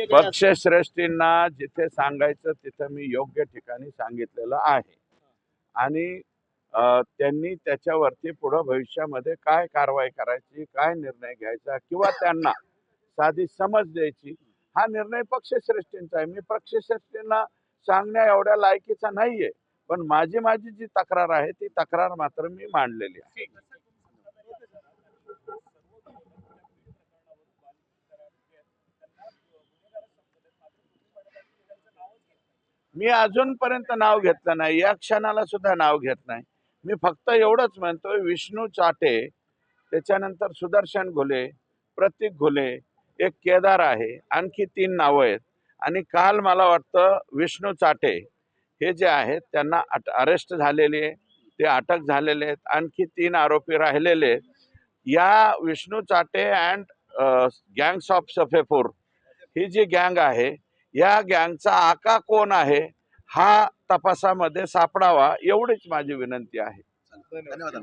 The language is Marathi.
पक्षश्रेष्ठींना जिथे सांगायचं तिथं मी योग्य ठिकाणी सांगितलेलं आहे आणि त्यांनी त्याच्यावरती पुढे भविष्यामध्ये काय कारवाई करायची, काय निर्णय घ्यायचा किंवा त्यांना साधी समज द्यायची, हा निर्णय पक्षश्रेष्ठींचा आहे. मी पक्षश्रेष्ठींना सांगण्या एवढ्या लायकीचा नाहीये, पण माझी जी तक्रार आहे ती तक्रार मात्र मी मांडलेली आहे. मी अजूनपर्यंत नाव घेतलं नाही, या क्षणाला सुद्धा नाव घेत नाही. मी फक्त एवढंच म्हणतोय, विष्णू चाटे, त्याच्यानंतर सुदर्शन घुले, प्रतीक घुले, एक केदार आहे, आणखी 3 नावं आहेत. आणि काल मला वाटतं विष्णू चाटे हे जे आहेत त्यांना अरेस्ट झालेले आहे, ते अटक झालेले आहेत. आणखी 3 आरोपी राहिलेले आहेत. या Vishnu Chate and gangs of Safepur ही जी गँग आहे, या गँगचा आका कोण आहे हा तपासामध्ये सापडावा, एवढीच माझी विनंती आहे. धन्यवाद.